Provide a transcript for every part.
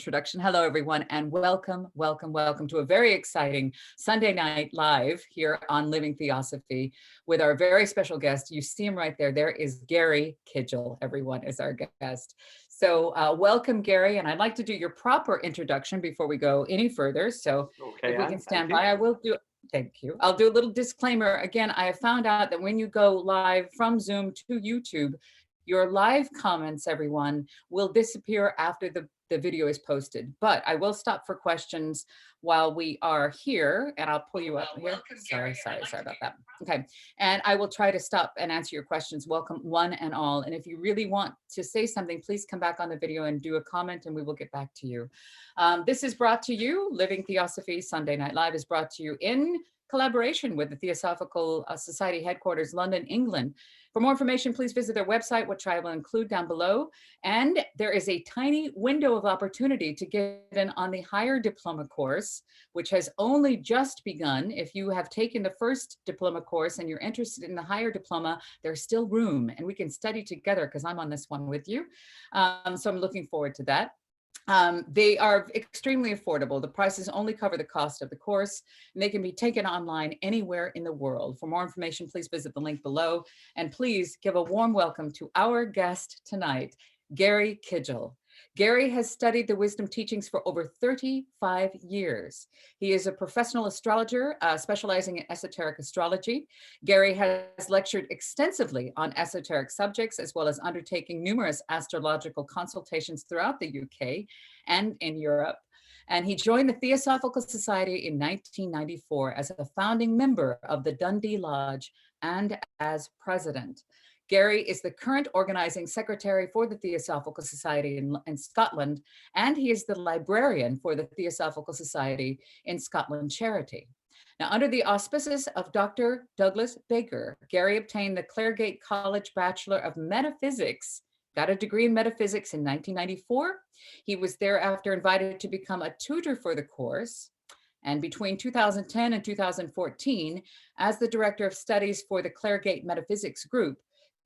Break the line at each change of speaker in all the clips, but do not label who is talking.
introduction. Hello, everyone, and welcome to a very exciting Sunday night live here on Living Theosophy with our very special guest. You see him right there. There is Gary Kidgell, everyone, is our guest. So welcome, Gary, and I'd like to do your proper introduction before we go any further. So if we can stand by, I will do. Thank you. I'll do a little disclaimer. Again, I have found out that when you go live from Zoom to YouTube, your live comments, everyone, will disappear after the video is posted. But I will stop for questions while we are here, and I'll pull you up here. Sorry about that. Okay, and I will try to stop and answer your questions. Welcome one and all. And if you really want to say something, please come back on the video and do a comment, and we will get back to you. This is brought to you, Living Theosophy Sunday Night Live is brought to you in collaboration with the Theosophical Society headquarters, London, England. For more information, please visit their website, which I will include down below. And there is a tiny window of opportunity to get in on the higher diploma course, which has only just begun. If you have taken the first diploma course and you're interested in the higher diploma, there's still room and we can study together because I'm on this one with you. So I'm looking forward to that. They are extremely affordable. The prices only cover the cost of the course, and they can be taken online anywhere in the world. For more information, please visit the link below, and please give a warm welcome to our guest tonight, Gary Kidgell. Gary has studied the wisdom teachings for over 35 years. He is a professional astrologer, specializing in esoteric astrology. Gary has lectured extensively on esoteric subjects, as well as undertaking numerous astrological consultations throughout the UK and in Europe. And he joined the Theosophical Society in 1994 as a founding member of the Dundee Lodge and as president. Gary is the current Organizing Secretary for the Theosophical Society in Scotland, and he is the librarian for the Theosophical Society in Scotland Charity. Now, under the auspices of Dr. Douglas Baker, Gary obtained the Claregate College Bachelor of Metaphysics, got a degree in metaphysics in 1994. He was thereafter invited to become a tutor for the course. And between 2010 and 2014, as the Director of Studies for the Claregate Metaphysics Group,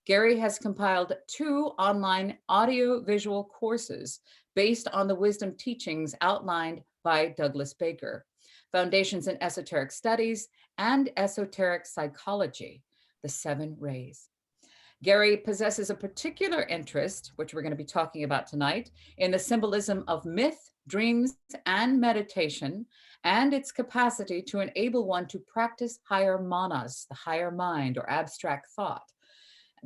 Gary has compiled 2 online audio-visual courses based on the wisdom teachings outlined by Douglas Baker, Foundations in Esoteric Studies and Esoteric Psychology, the 7 Rays. Gary possesses a particular interest, which we're going to be talking about tonight, in the symbolism of myth, dreams, and meditation, and its capacity to enable one to practice higher manas, the higher mind or abstract thought,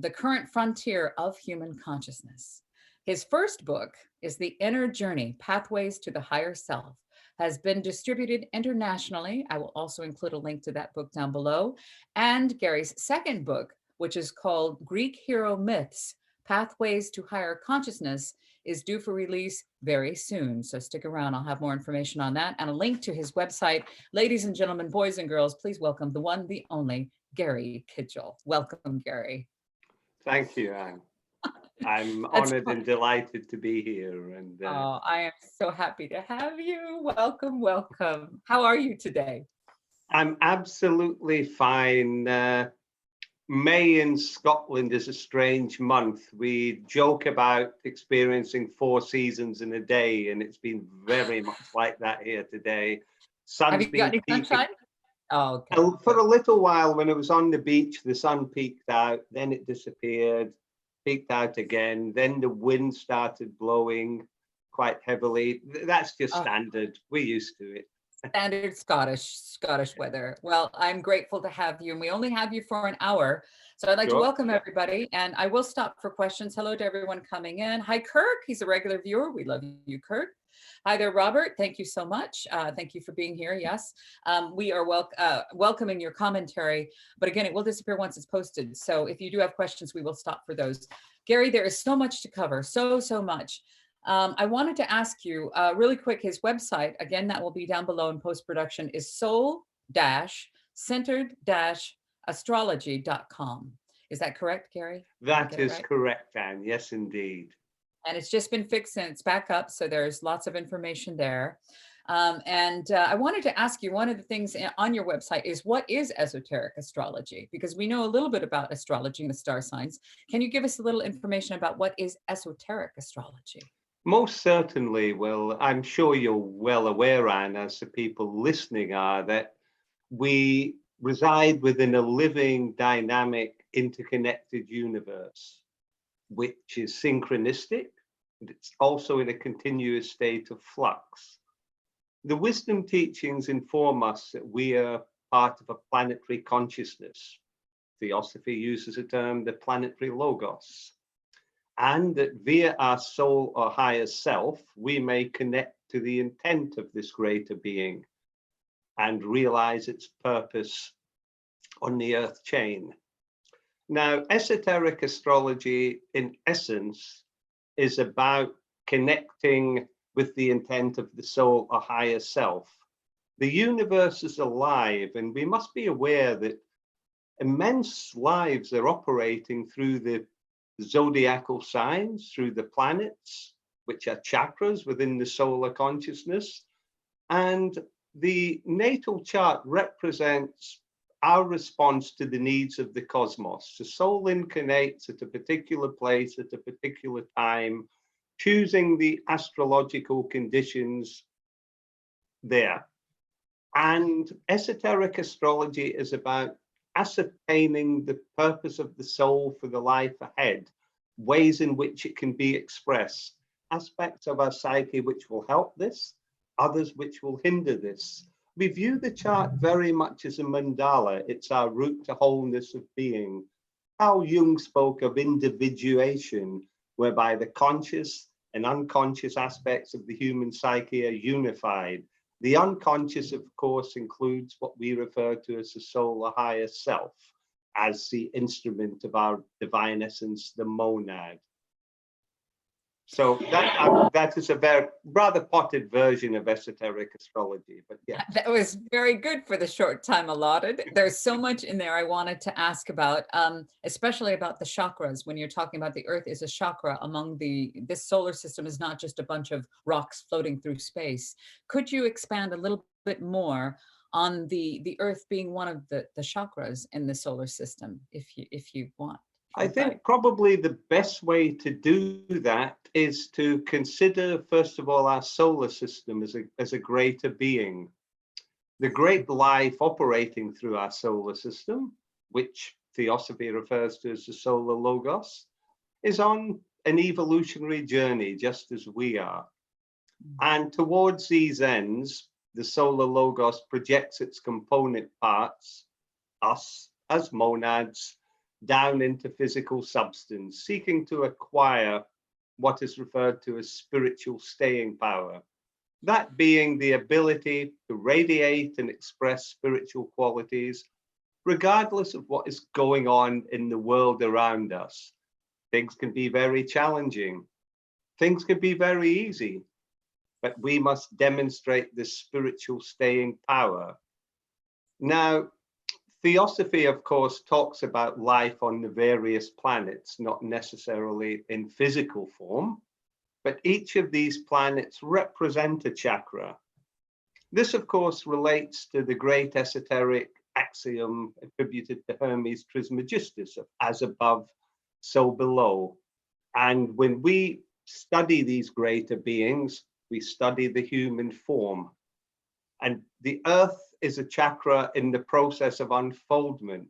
the current frontier of human consciousness. His first book is The Inner Journey, Pathways to the Higher Self, has been distributed internationally. I will also include a link to that book down below. And Gary's second book, which is called Greek Hero Myths, Pathways to Higher Consciousness, is due for release very soon. So stick around, I'll have more information on that and a link to his website. Ladies and gentlemen, boys and girls, please welcome the one, the only, Gary Kidgell. Welcome, Gary.
Thank you, Anne. I'm honored and delighted to be here. And
oh, I am so happy to have you. Welcome, welcome. How are you today?
I'm absolutely fine. May in Scotland is a strange month. We joke about experiencing 4 seasons in a day, and it's been very much like that here today.
Have you got any sunshine? Oh, okay.
For a little while, when it was on the beach, the sun peeked out, then it disappeared, peeked out again, then the wind started blowing quite heavily. That's just standard. We're used to it.
Standard Scottish weather. Well, I'm grateful to have you, and we only have you for an hour. So I'd like to welcome everybody, and I will stop for questions. Hello to everyone coming in. Hi, Kirk. He's a regular viewer. We love you, Kirk. Hi there, Robert. Thank you so much. Thank you for being here. Yes, we are welcoming your commentary, but again, it will disappear once it's posted. So if you do have questions, we will stop for those. Gary, there is so much to cover, so much. I wanted to ask you really quick, his website, again, that will be down below in post-production, is soul-centered-astrology.com. Is that correct, Gary?
That is correct, Anne. Yes, indeed.
And it's just been fixed and it's back up. So there's lots of information there. I wanted to ask you, one of the things on your website is, what is esoteric astrology? Because we know a little bit about astrology and the star signs. Can you give us a little information about what is esoteric astrology?
Most certainly. Well, I'm sure you're well aware, Anne, as the people listening are, that we reside within a living, dynamic, interconnected universe, which is synchronistic. And it's also in a continuous state of flux. The wisdom teachings inform us that we are part of a planetary consciousness. Theosophy uses a term, the planetary logos, and that via our soul or higher self, we may connect to the intent of this greater being and realize its purpose on the earth chain. Now, esoteric astrology, in essence, is about connecting with the intent of the soul or higher self. The universe is alive, and we must be aware that immense lives are operating through the zodiacal signs, through the planets, which are chakras within the solar consciousness. And the natal chart represents our response to the needs of the cosmos. The soul incarnates at a particular place at a particular time, choosing the astrological conditions there. And esoteric astrology is about ascertaining the purpose of the soul for the life ahead, ways in which it can be expressed, aspects of our psyche which will help this, others which will hinder this. We view the chart very much as a mandala. It's our route to wholeness of being. Carl Jung spoke of individuation, whereby the conscious and unconscious aspects of the human psyche are unified. The unconscious, of course, includes what we refer to as the soul or higher self, as the instrument of our divine essence, the monad. So that is a very rather potted version of esoteric astrology, but yeah.
That was very good for the short time allotted. There's so much in there I wanted to ask about, especially about the chakras. When you're talking about the earth is a chakra among this solar system is not just a bunch of rocks floating through space. Could you expand a little bit more on the earth being one of the chakras in the solar system, if you want?
I think probably the best way to do that is to consider, first of all, our solar system as a greater being. The great life operating through our solar system, which Theosophy refers to as the solar logos, is on an evolutionary journey, just as we are. And towards these ends, the solar logos projects its component parts, us as monads, down into physical substance, seeking to acquire what is referred to as spiritual staying power. That being the ability to radiate and express spiritual qualities, regardless of what is going on in the world around us. Things can be very challenging. Things can be very easy, but we must demonstrate this spiritual staying power. Now, Theosophy, of course, talks about life on the various planets, not necessarily in physical form, but each of these planets represent a chakra. This, of course, relates to the great esoteric axiom attributed to Hermes Trismegistus of as above, so below. And when we study these greater beings, we study the human form. And the earth is a chakra in the process of unfoldment.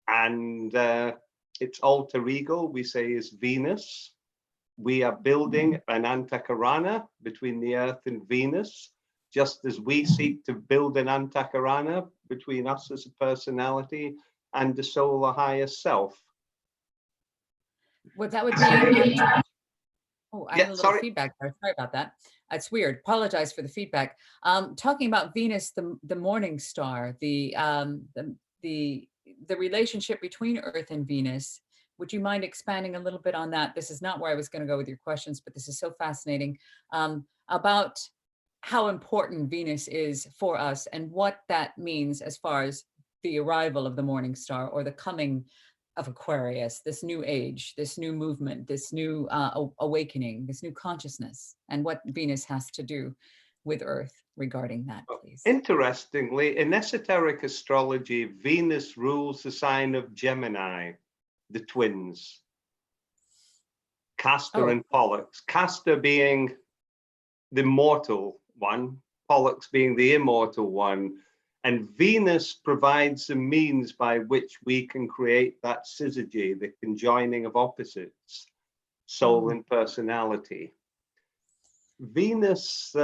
And its alter ego, we say, is Venus. We are building an antakarana between the earth and Venus, just as we seek to build an antakarana between us as a personality and the soul or higher self.
Well, that would be... Oh, I have a little
sorry.
feedback there. Sorry about that. That's weird. Apologize for the feedback. Talking about Venus, the morning star, the relationship between Earth and Venus. Would you mind expanding a little bit on that? This is not where I was going to go with your questions, but this is so fascinating, about how important Venus is for us and what that means as far as the arrival of the morning star or the coming of Aquarius, this new age, this new movement, this new awakening, this new consciousness, and what Venus has to do with Earth regarding that, please.
Interestingly, in esoteric astrology, Venus rules the sign of Gemini, the twins. Castor and Pollux. Castor being the mortal one, Pollux being the immortal one. And Venus provides the means by which we can create that syzygy, the conjoining of opposites, soul and personality. Venus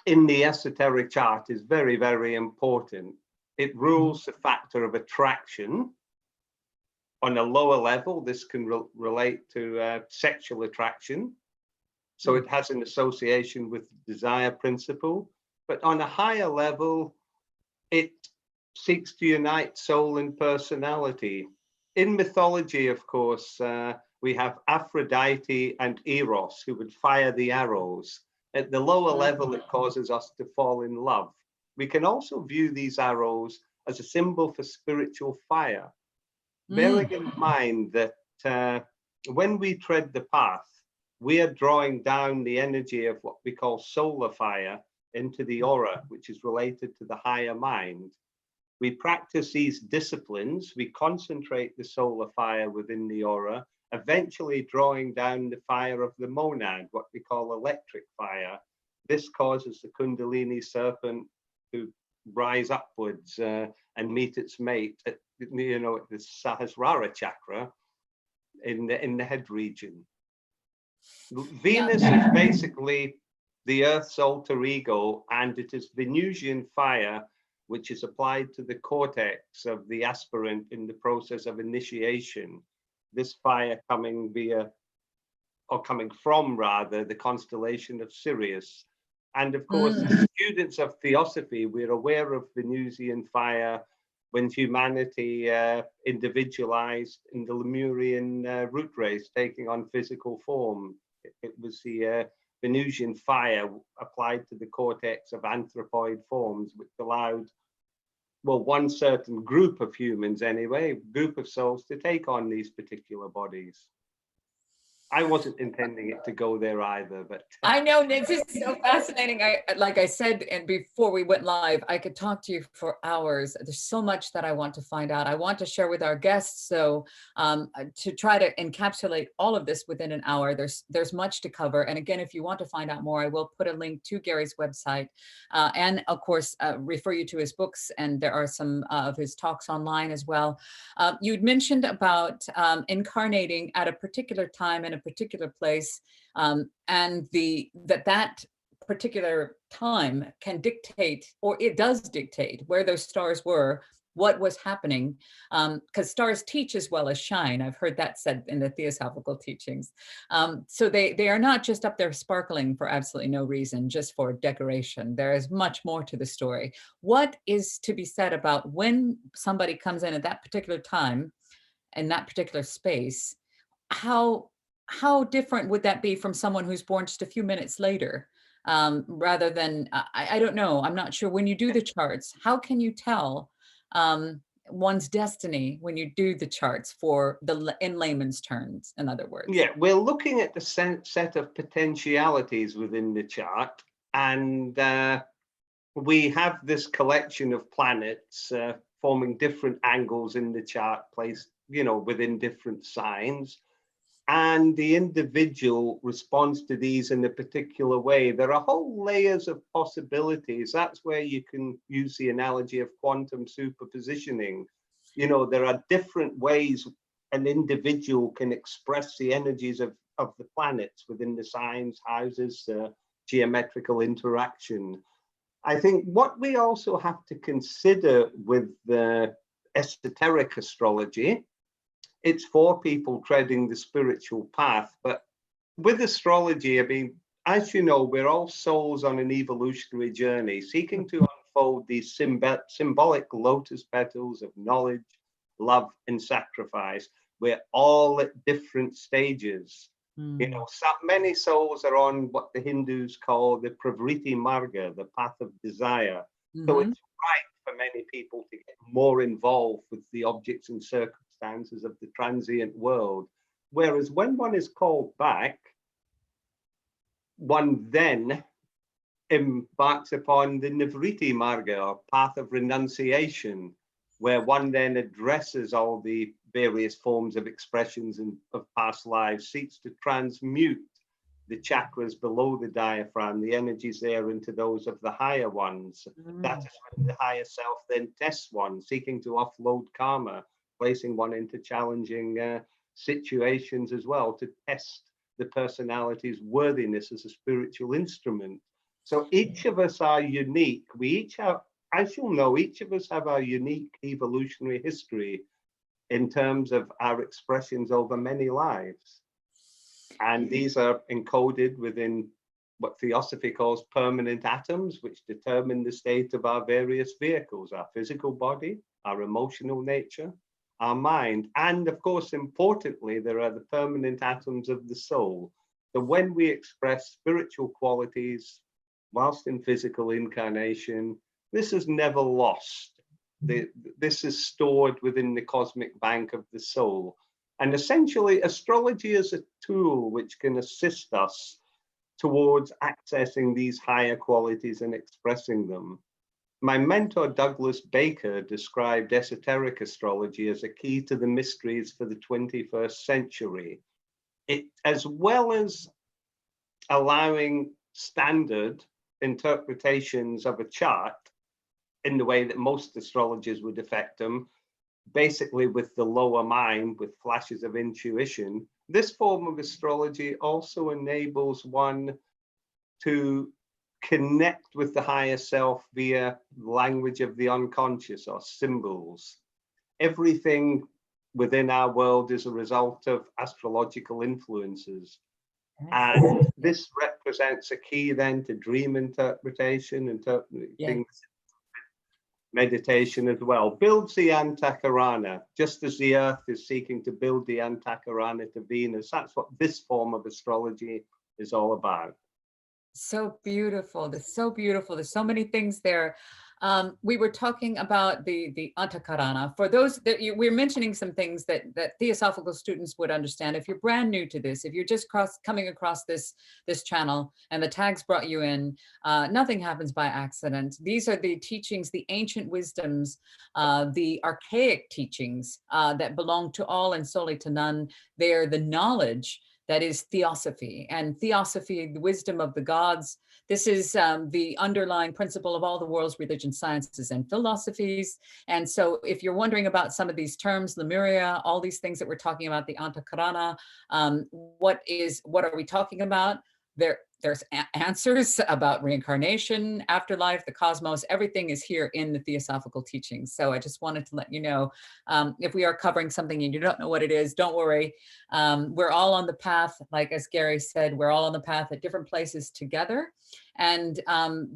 in the esoteric chart is very, very important. It rules the factor of attraction. On a lower level, this can relate to sexual attraction. So it has an association with the desire principle. But on a higher level, it seeks to unite soul and personality. In mythology, of course, we have Aphrodite and Eros, who would fire the arrows. At the lower level, it causes us to fall in love. We can also view these arrows as a symbol for spiritual fire. Bearing in mind that when we tread the path, we are drawing down the energy of what we call solar fire into the aura, which is related to the higher mind. We practice these disciplines, we concentrate the solar fire within the aura, eventually drawing down the fire of the monad, what we call electric fire. This causes the Kundalini serpent to rise upwards and meet its mate at, you know, the Sahasrara chakra in the head region. Venus is basically the Earth's alter ego, and it is Venusian fire which is applied to the cortex of the aspirant in the process of initiation. This fire coming via, or coming from rather, the constellation of Sirius. And of course, as students of Theosophy, we're aware of Venusian fire when humanity individualized in the Lemurian root race, taking on physical form. It was the Venusian fire applied to the cortex of anthropoid forms, which allowed, well, one certain group of humans anyway, group of souls, to take on these particular bodies. I wasn't intending it to go there either, but
I know, this is so fascinating. Like I said, and before we went live, I could talk to you for hours. There's so much that I want to find out. I want to share with our guests. So to try to encapsulate all of this within an hour, there's much to cover. And again, if you want to find out more, I will put a link to Gary's website and of course, refer you to his books. And there are some of his talks online as well. You'd mentioned about incarnating at a particular time in a particular place, and that particular time can dictate, or it does dictate, where those stars were, what was happening, because stars teach as well as shine. I've heard that said in the Theosophical teachings. So they are not just up there sparkling for absolutely no reason, just for decoration. There is much more to the story. What is to be said about when somebody comes in at that particular time, in that particular space? How different would that be from someone who's born just a few minutes later? Rather than, I don't know, I'm not sure. When you do the charts, how can you tell one's destiny when you do the charts for in layman's terms, in other words?
Yeah, we're looking at the set of potentialities within the chart, and we have this collection of planets forming different angles in the chart, placed, you know, within different signs. And the individual responds to these in a particular way. There are whole layers of possibilities. That's where you can use the analogy of quantum superpositioning. You know, there are different ways an individual can express the energies of the planets within the signs, houses, geometrical interaction. I think what we also have to consider with the esoteric astrology, it's for people treading the spiritual path. But with astrology, I mean, as you know, we're all souls on an evolutionary journey, seeking to unfold these symbolic lotus petals of knowledge, love, and sacrifice. We're all at different stages. You know, so many souls are on what the Hindus call the pravriti marga, the path of desire. So it's right for many people to get more involved with the objects and circumstances of the transient world. Whereas when one is called back, one then embarks upon the nivriti marga, or path of renunciation. where one then addresses all the various forms of expressions of past lives, seeks to transmute the chakras below the diaphragm, the energies there, into those of the higher ones. That is when the higher self then tests one, seeking to offload karma, placing one into challenging situations as well, to test the personality's worthiness as a spiritual instrument. So each of us are unique. We each have, as you'll know, each of us have our unique evolutionary history in terms of our expressions over many lives. And these are encoded within what Theosophy calls permanent atoms, which determine the state of our various vehicles, our physical body, our emotional nature, our mind. And of course, importantly, there are the permanent atoms of the soul. So when we express spiritual qualities whilst in physical incarnation, this is never lost. This is stored within the cosmic bank of the soul. And essentially, astrology is a tool which can assist us towards accessing these higher qualities and expressing them. My mentor, Douglas Baker, described esoteric astrology as a key to the mysteries for the 21st century. It, as well as allowing standard interpretations of a chart in the way that most astrologers would affect them, basically with the lower mind, with flashes of intuition, this form of astrology also enables one to connect with the higher self via language of the unconscious or symbols. Everything within our world is a result of astrological influences. And this represents a key then to dream interpretation, interpreting things, meditation as well. Builds the Antakarana, just as the Earth is seeking to build the Antakarana to Venus. That's what this form of astrology is all about.
So beautiful. That's so beautiful. There's so many things there. We were talking about the Antakarana. For those that we're mentioning some things that Theosophical students would understand. If you're brand new to this, if you're just coming across this channel and the tags brought you in, nothing happens by accident. These are the teachings, the ancient wisdoms, the archaic teachings that belong to all and solely to none. They're the knowledge that is Theosophy. And Theosophy, the wisdom of the gods, this is the underlying principle of all the world's religion, sciences, and philosophies. And so if you're wondering about some of these terms, Lemuria, all these things that we're talking about, the Antakarana, what are we talking about? There's answers about reincarnation, afterlife, the cosmos, everything is here in the Theosophical teachings. So I just wanted to let you know, if we are covering something and you don't know what it is, don't worry. We're all on the path, like as Gary said, we're all on the path at different places together. And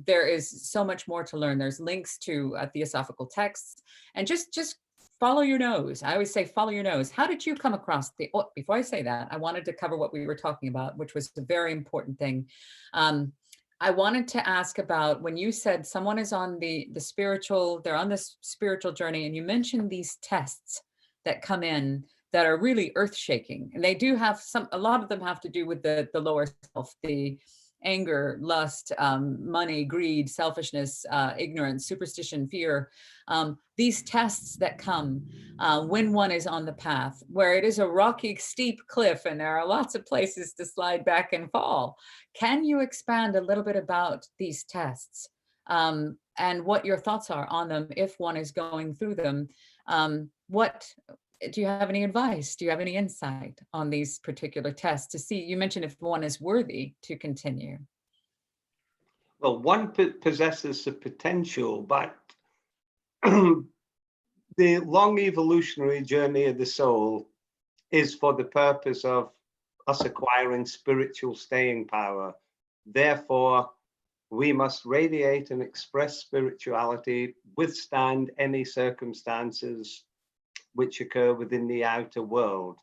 there is so much more to learn. There's links to Theosophical texts, and just follow your nose. I always say, follow your nose. How did you come across before I say that, I wanted to cover what we were talking about, which was a very important thing. I wanted to ask about when you said someone is on the spiritual, they're on this spiritual journey, and you mentioned these tests that come in that are really earth shaking. And they do have a lot of them have to do with the lower self, the anger, lust, money, greed, selfishness, ignorance, superstition, fear. These tests that come when one is on the path, where it is a rocky, steep cliff and there are lots of places to slide back and fall. Can you expand a little bit about these tests and what your thoughts are on them if one is going through them? Do you have any advice? Do you have any insight on these particular tests to see? You mentioned if one is worthy to continue.
Well, one possesses the potential, but the long evolutionary journey of the soul is for the purpose of us acquiring spiritual staying power. Therefore, we must radiate and express spirituality, withstand any circumstances which occur within the outer world.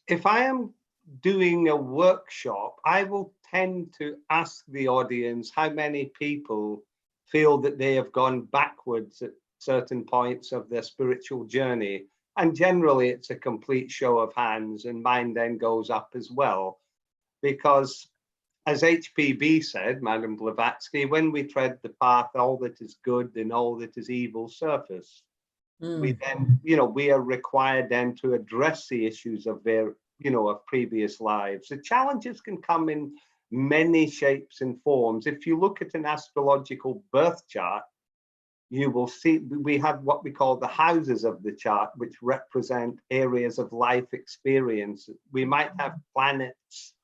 If I am doing a workshop, I will tend to ask the audience how many people feel that they have gone backwards at certain points of their spiritual journey. And generally it's a complete show of hands, and mine then goes up as well. Because as HPB said, Madame Blavatsky, when we tread the path, all that is good and all that is evil surface. We then, we are required then to address the issues of their, of previous lives. The challenges can come in many shapes and forms. If you look at an astrological birth chart, you will see we have what we call the houses of the chart, which represent areas of life experience. We might have planets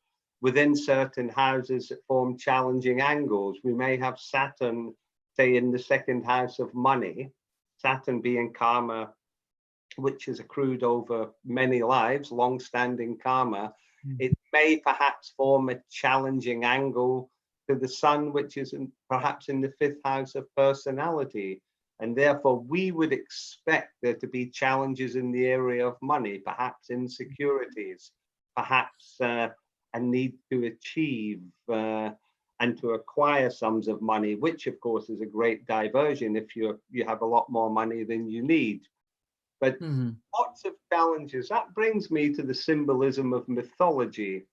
within certain houses that form challenging angles. We may have Saturn, say, in the second house of money, Saturn being karma, which is accrued over many lives, long-standing karma. It may perhaps form a challenging angle to the sun, which is perhaps in the fifth house of personality. And therefore, we would expect there to be challenges in the area of money, perhaps insecurities, perhaps a need to achieve and to acquire sums of money, which of course is a great diversion if you have a lot more money than you need. But lots of challenges. That brings me to the symbolism of mythology.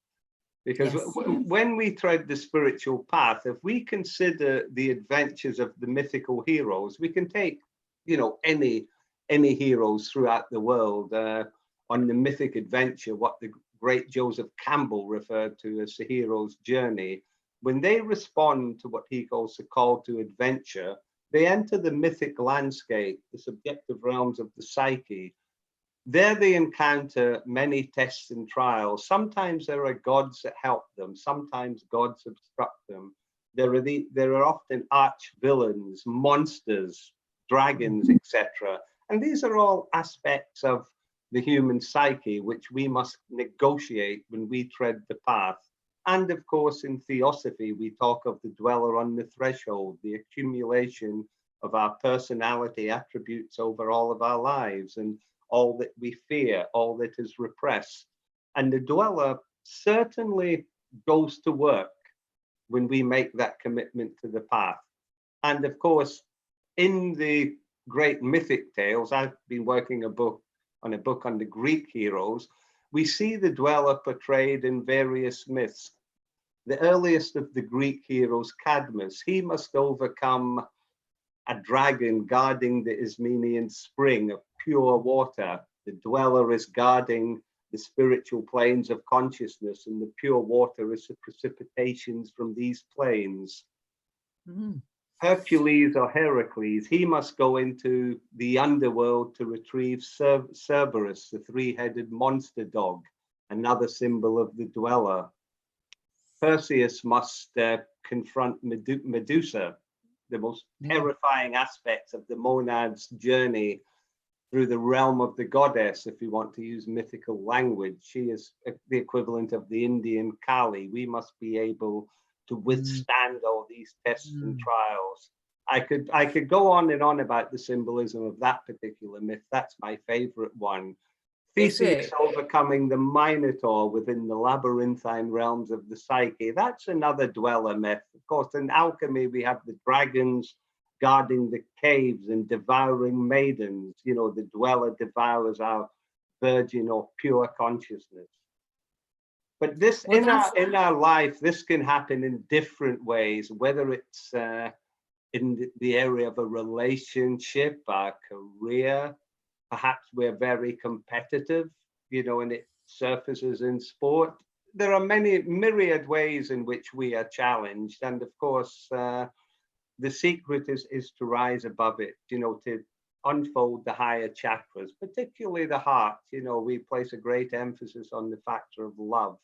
Because when we tread the spiritual path, if we consider the adventures of the mythical heroes, we can take, any heroes throughout the world on the mythic adventure, what the great Joseph Campbell referred to as the hero's journey. When they respond to what he calls the call to adventure, they enter the mythic landscape, the subjective realms of the psyche. There they encounter many tests and trials. Sometimes there are gods that help them. Sometimes gods obstruct them. There are often arch villains, monsters, dragons, etc. And these are all aspects of the human psyche, which we must negotiate when we tread the path. And of course, in Theosophy, we talk of the dweller on the threshold, the accumulation of our personality attributes over all of our lives, and all that we fear, all that is repressed. And the dweller certainly goes to work when we make that commitment to the path. And of course, in the great mythic tales, I've been working on a book on the Greek heroes, we see the dweller portrayed in various myths. The earliest of the Greek heroes, Cadmus, he must overcome a dragon guarding the Ismenian spring of pure water. The dweller is guarding the spiritual planes of consciousness, and the pure water is the precipitations from these planes. Hercules or Heracles, he must go into the underworld to retrieve Cerberus, the three-headed monster dog, another symbol of the dweller. Perseus must confront Medusa, the most terrifying aspects of the monad's journey through the realm of the goddess, if we want to use mythical language. She is the equivalent of the Indian Kali. We must be able to withstand all these tests and trials. I could go on and on about the symbolism of that particular myth. That's my favorite one. Theseus overcoming the Minotaur within the labyrinthine realms of the psyche. That's another dweller myth. Of course, in alchemy, we have the dragons guarding the caves and devouring maidens. The dweller devours our virgin or pure consciousness. But this, in our life, this can happen in different ways, whether it's in the area of a relationship, our career. Perhaps we're very competitive, and it surfaces in sport. There are many myriad ways in which we are challenged. And of course, the secret is to rise above it, to unfold the higher chakras, particularly the heart. We place a great emphasis on the factor of love.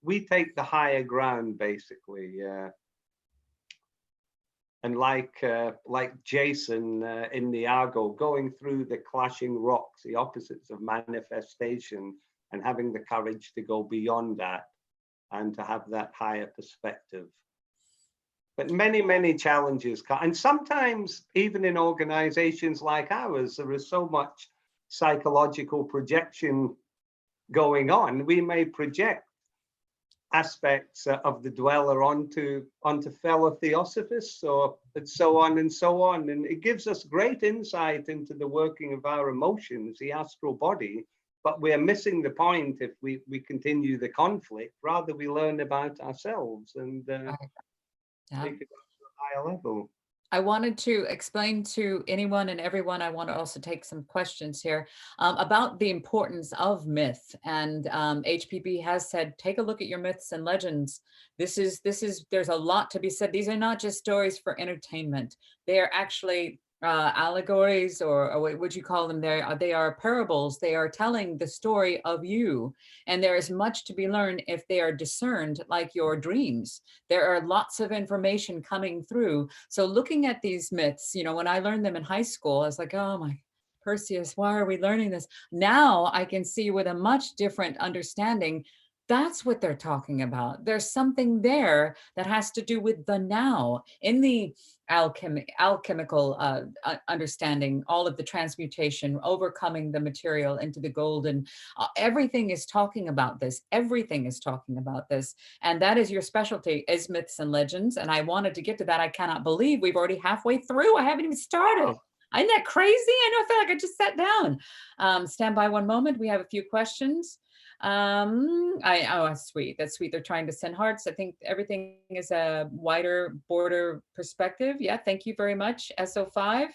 We take the higher ground, basically. And like Jason in the Argo, going through the clashing rocks, the opposites of manifestation, and having the courage to go beyond that and to have that higher perspective. But many, many challenges. And sometimes even in organizations like ours, there is so much psychological projection going on. We may project aspects of the dweller onto fellow Theosophists, or so on and so on. And it gives us great insight into the working of our emotions, the astral body, but we're missing the point if we continue the conflict. Rather, we learn about ourselves and take it up to a higher level.
I wanted to explain to anyone and everyone, I want to also take some questions here about the importance of myth. And HPB has said, take a look at your myths and legends. There's a lot to be said. These are not just stories for entertainment. They are actually allegories, or what would you call them? They are parables. They are telling the story of you. And there is much to be learned if they are discerned like your dreams. There are lots of information coming through. So looking at these myths, when I learned them in high school, I was like, oh my, Perseus, why are we learning this? Now I can see with a much different understanding, that's what they're talking about. There's something there that has to do with the now. In the alchemical understanding, all of the transmutation, overcoming the material into the golden, everything is talking about this. Everything is talking about this. And that is your specialty, is myths and legends. And I wanted to get to that. I cannot believe we've already halfway through. I haven't even started. Isn't that crazy? I know, I feel like I just sat down. Stand by one moment. We have a few questions. Oh, that's sweet. That's sweet. They're trying to send hearts. I think everything is a wider border perspective. Yeah, thank you very much, SO5.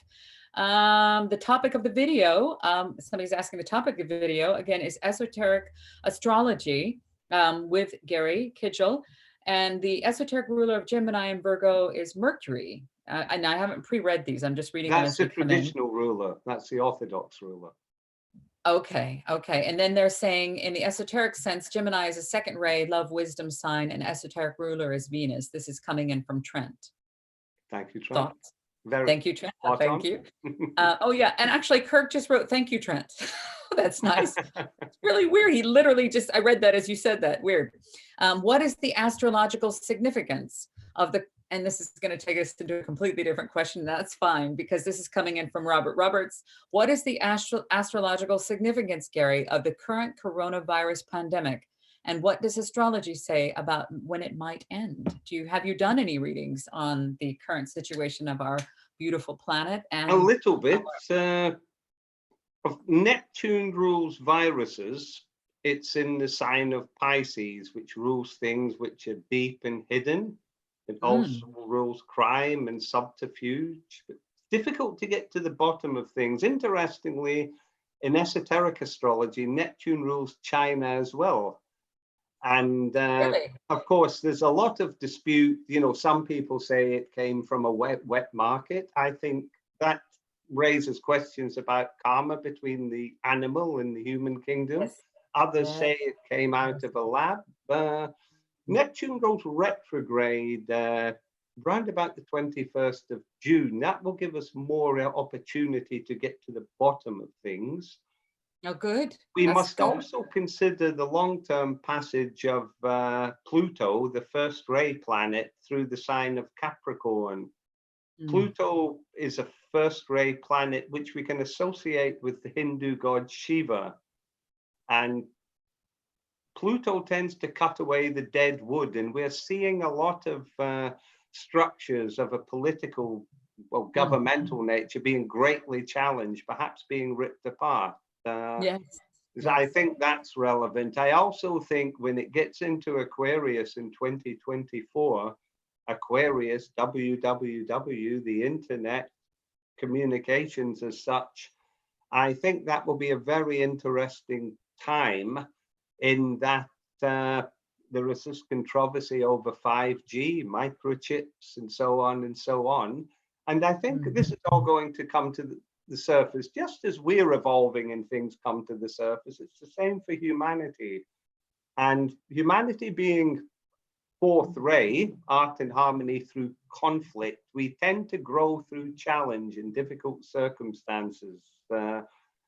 The topic of the video, somebody's asking the topic of the video, again, is esoteric astrology with Gary Kidgell. And the esoteric ruler of Gemini and Virgo is Mercury. And I haven't pre-read these. I'm just reading them as
That's
we
the
come in.
traditional ruler. That's the orthodox ruler.
Okay. And then they're saying in the esoteric sense, Gemini is a second ray, love, wisdom sign, and esoteric ruler is Venus. This is coming in from Trent.
Thank you, Trent.
Thoughts? Thank you, Trent. Thank you.
On.
Oh yeah, and actually Kirk just wrote, thank you, Trent. That's nice. It's really weird. He literally just, I read that as you said that, weird. What is the astrological significance of the, and this is going to take us into a completely different question. That's fine, because this is coming in from Robert Roberts. What is the astrological significance, Gary, of the current coronavirus pandemic? And what does astrology say about when it might end? Have you done any readings on the current situation of our beautiful planet? And
a little bit. Of Neptune rules viruses. It's in the sign of Pisces, which rules things which are deep and hidden. It also rules crime and subterfuge. It's difficult to get to the bottom of things. Interestingly, in esoteric astrology, Neptune rules China as well. And
really?
Of course, there's a lot of dispute. Some people say it came from a wet market. I think that raises questions about karma between the animal and the human kingdom.
Yes.
Others say it came out of a lab. Neptune goes retrograde around about the 21st of June. That will give us more opportunity to get to the bottom of things.
Oh, good.
We must also consider the long-term passage of Pluto, the first ray planet, through the sign of Capricorn. Pluto is a first ray planet which we can associate with the Hindu god Shiva. And Pluto tends to cut away the dead wood, and we're seeing a lot of structures of a political, governmental nature being greatly challenged, perhaps being ripped apart.
Yes.
I think that's relevant. I also think when it gets into Aquarius in 2024, Aquarius, www, the internet, communications as such, I think that will be a very interesting time, in that there is this controversy over 5G, microchips, and so on and so on. And I think this is all going to come to the surface, just as we're evolving and things come to the surface. It's the same for humanity. And humanity being fourth ray, art and harmony through conflict, we tend to grow through challenge in difficult circumstances.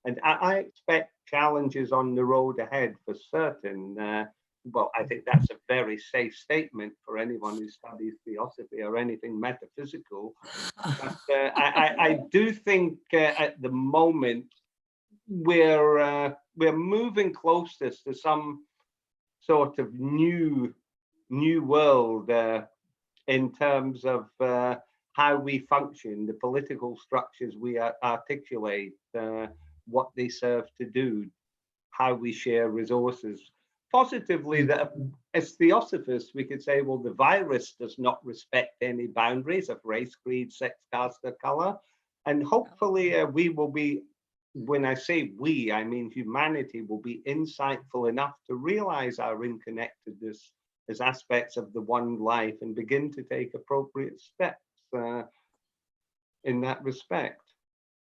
And I expect challenges on the road ahead for certain. I think that's a very safe statement for anyone who studies Theosophy or anything metaphysical. But I do think at the moment we're moving closest to some sort of new world in terms of how we function, the political structures we articulate, what they serve to do, how we share resources. positively that as Theosophists, we could say, well, the virus does not respect any boundaries of race, creed, sex, caste, or color. And hopefully we will be, when I say we, I mean humanity will be insightful enough to realize our interconnectedness as aspects of the one life and begin to take appropriate steps in that respect.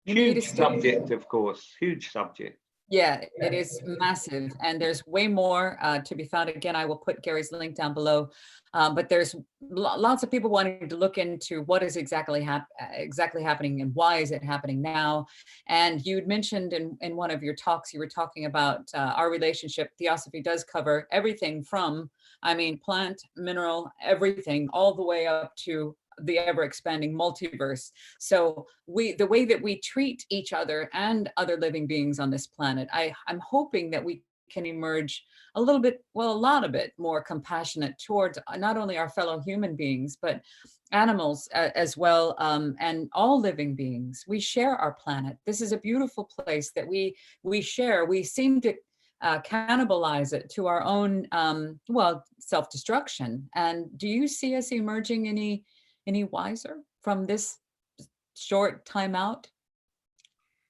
Huge subject, of course, huge subject.
Yeah, it is massive, and there's way more to be found. Again, I will put Gary's link down below, but there's lots of people wanting to look into what is exactly happening and why is it happening now. And you'd mentioned in one of your talks, you were talking about our relationship. Theosophy does cover everything from, I mean, plant, mineral, everything, all the way up to the ever expanding multiverse. So the way that we treat each other and other living beings on this planet, I'm hoping that we can emerge a little bit, well, a lot of it more compassionate towards not only our fellow human beings, but animals as well, and all living beings. We share our planet. This is a beautiful place that we share. We seem to cannibalize it to our own, well, self-destruction. And do you see us emerging any wiser from this short time out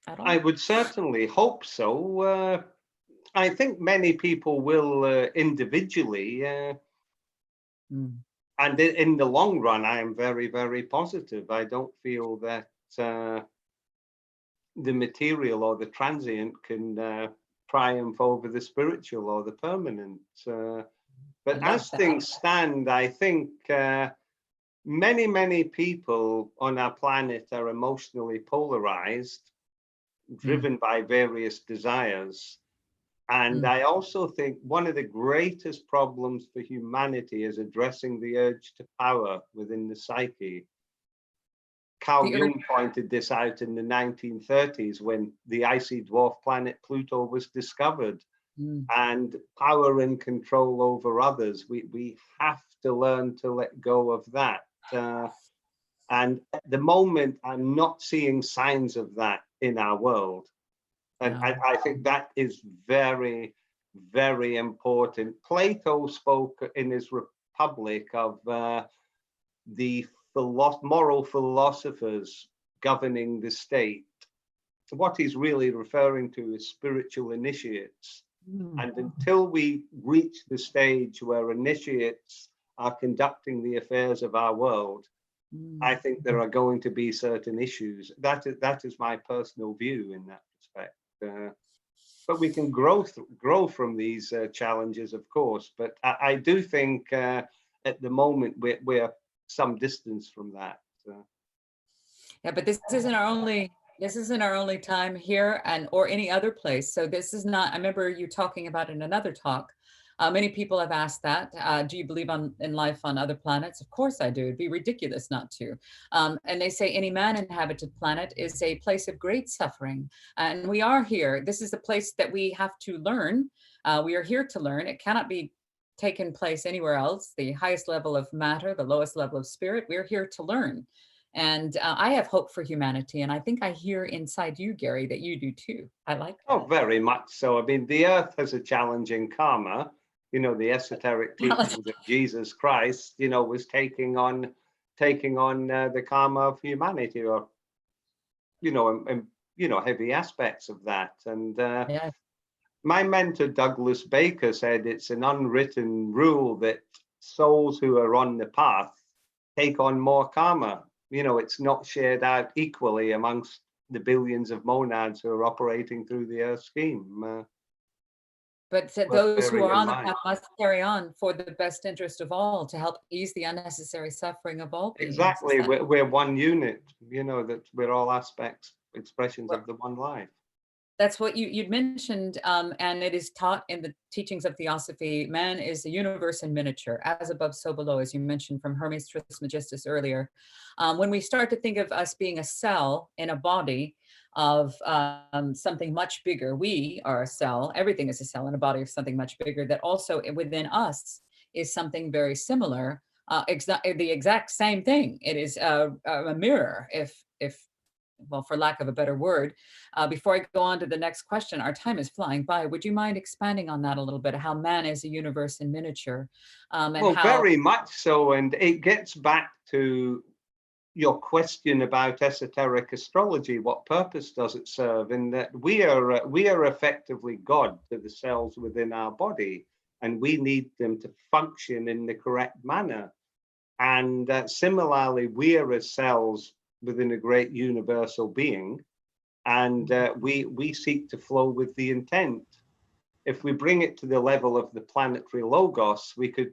at all?
I would certainly hope so. I think many people will individually, and in the long run, I am very, very positive. I don't feel that the material or the transient can triumph over the spiritual or the permanent. But as things stand, I think many people on our planet are emotionally polarized, driven by various desires. And I also think one of the greatest problems for humanity is addressing the urge to power within the psyche. Carl Jung pointed this out in the 1930s when the icy dwarf planet Pluto was discovered. And power and control over others, we have to learn to let go of that. And at the moment, I'm not seeing signs of that in our world. And I think that is very, very important. Plato spoke in his Republic of the moral philosophers governing the state. What he's really referring to is spiritual initiates. And until we reach the stage where initiates are conducting the affairs of our world, I think there are going to be certain issues. That is my personal view in that respect. But we can grow from these challenges, of course. But I do think at the moment we're some distance from that.
Yeah, but this isn't our only time here or any other place. So this is not. I remember you talking about in another talk. Many people have asked that. Do you believe in life on other planets? Of course I do. It'd be ridiculous not to. And they say any man-inhabited planet is a place of great suffering. And we are here. This is a place that we have to learn. We are here to learn. It cannot be taken place anywhere else. The highest level of matter, the lowest level of spirit. We're here to learn. And I have hope for humanity. And I think I hear inside you, Gary, that you do too. I like that.
Oh, very much so. I mean, the earth has a challenging karma. You know, the esoteric teachings of Jesus Christ, you know, was taking on the karma of humanity, or, you know, heavy aspects of that. And my mentor, Douglas Baker, said it's an unwritten rule that souls who are on the path take on more karma. You know, it's not shared out equally amongst the billions of monads who are operating through the earth scheme.
But those who are on the path must carry on for the best interest of all, to help ease the unnecessary suffring of all beings.
Exactly. We're one unit, you know, that we're all expressions of the one life.
That's what you'd mentioned, and it is taught in the teachings of Theosophy. Man is a universe in miniature, as above, so below, as you mentioned from Hermes Trismegistus earlier. When we start to think of us being a cell in a body of something much bigger, we are a cell. Everything is a cell in a body of something much bigger, that also within us is something very similar, the exact same thing. It is a mirror, if well, for lack of a better word. Before I go on to the next question, our time is flying by. Would you mind expanding on that a little bit? How man is a universe in miniature, and
Well,
how?
very much so. And it gets back to your question about esoteric astrology. What purpose does it serve? In that we are effectively God to the cells within our body, and we need them to function in the correct manner. And similarly, we are as cells within a great universal being, and we seek to flow with the intent. If we bring it to the level of the planetary logos, we could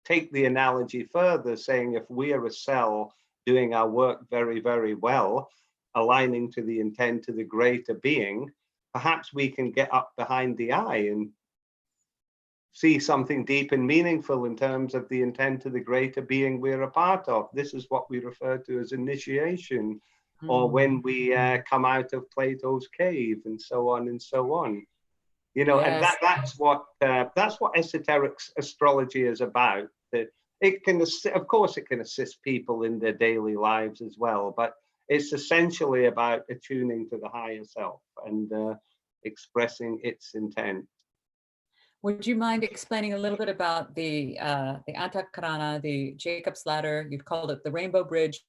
take the analogy further, saying if we are a cell doing our work very, very well, aligning to the intent of the greater being, perhaps we can get up behind the eye and see something deep and meaningful in terms of the intent of the greater being we're a part of. This is what we refer to as initiation, or when we come out of Plato's cave, and so on and so on. You know, and
Yes.
that's what esoteric astrology is about. That it can, of course, it can assist people in their daily lives as well, but it's essentially about attuning to the higher self and expressing its intent.
Would you mind explaining a little bit about the Antakarana, the Jacob's ladder? You've called it the rainbow bridge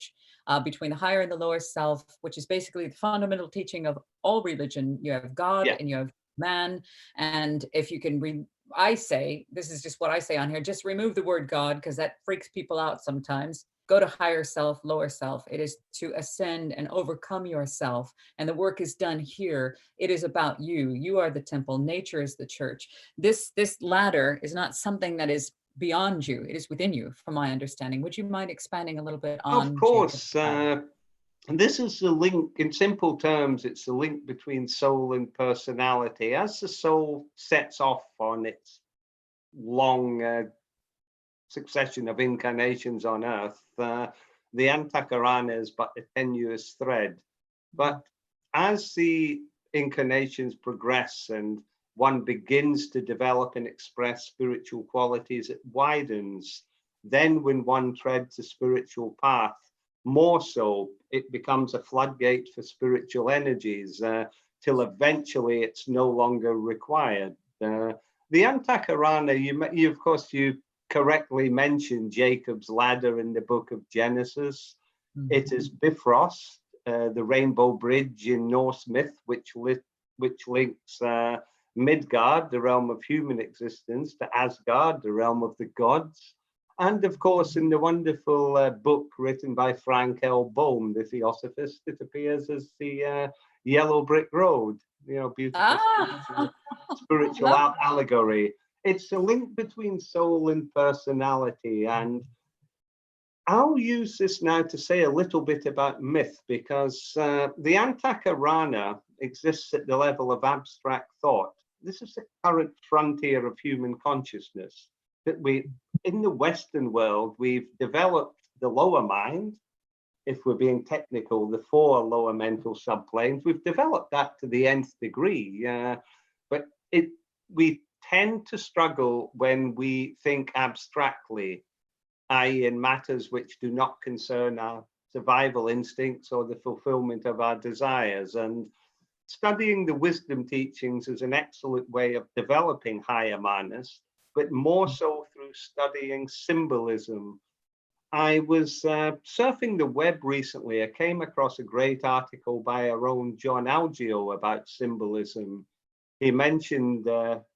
between the higher and the lower self, which is basically the fundamental teaching of all religion. You have God
Yeah.
and you have man. And if you can, I say, this is just what I say on here, just remove the word God, because that freaks people out sometimes. Go to higher self, lower self. It is to ascend and overcome yourself. And the work is done here. It is about you. You are the temple. Nature is the church. This ladder is not something that is beyond you. It is within you, from my understanding. Would you mind expanding a little bit
Of
on
course.
Jacob's ladder?
And this is the link, in simple terms, it's the link between soul and personality. As the soul sets off on its long succession of incarnations on Earth, the Antakarana is but a tenuous thread. But as the incarnations progress and one begins to develop and express spiritual qualities, it widens. Then when one treads a spiritual path, more so, it becomes a floodgate for spiritual energies till eventually it's no longer required. The Antakarana, you of course, you correctly mentioned Jacob's ladder in the book of Genesis. It is Bifrost, the rainbow bridge in Norse myth, which links Midgard, the realm of human existence, to Asgard, the realm of the gods. And of course, in the wonderful book written by Frank L. Bohm, the Theosophist, it appears as the yellow brick road, you know, beautiful spiritual allegory. It's a link between soul and personality. And I'll use this now to say a little bit about myth, because the Antakarana exists at the level of abstract thought. This is the current frontier of human consciousness. That in the Western world, we've developed the lower mind. If we're being technical, the 4 lower mental subplanes, we've developed that to the nth degree. But we tend to struggle when we think abstractly, i.e. in matters which do not concern our survival instincts or the fulfillment of our desires. And studying the wisdom teachings is an excellent way of developing higher manas, but more so through studying symbolism. I was surfing the web recently. I came across a great article by our own John Algeo about symbolism. He mentioned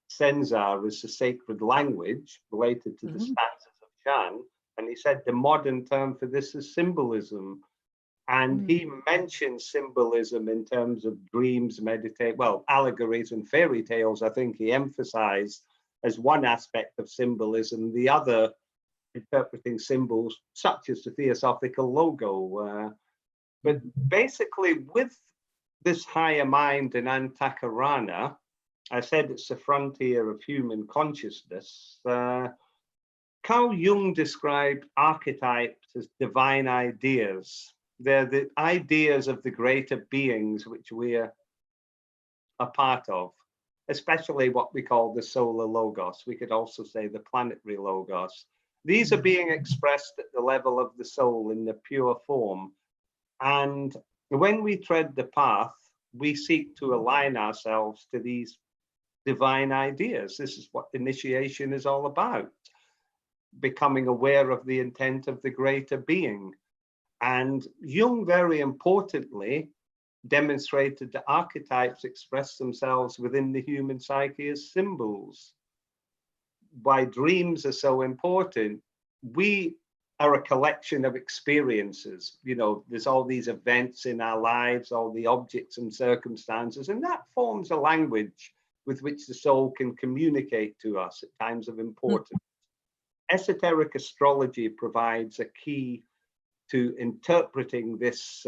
Senzar as a sacred language related to the stanzas of Chan, and he said the modern term for this is symbolism. And he mentioned symbolism in terms of dreams, allegories and fairy tales. I think he emphasized as one aspect of symbolism, the other interpreting symbols such as the Theosophical logo. But basically with this higher mind and Antakarana, I said it's the frontier of human consciousness. Carl Jung described archetypes as divine ideas. They're the ideas of the greater beings which we are a part of, especially what we call the solar logos. We could also say the planetary logos. These are being expressed at the level of the soul in the pure form. And When we tread the path, we seek to align ourselves to these divine ideas. This is what initiation is all about, becoming aware of the intent of the greater being. And Jung, very importantly, demonstrated that archetypes express themselves within the human psyche as symbols. Why dreams are so important, we are a collection of experiences. You know, there's all these events in our lives, all the objects and circumstances, and that forms a language with which the soul can communicate to us at times of importance. Esoteric astrology provides a key to interpreting this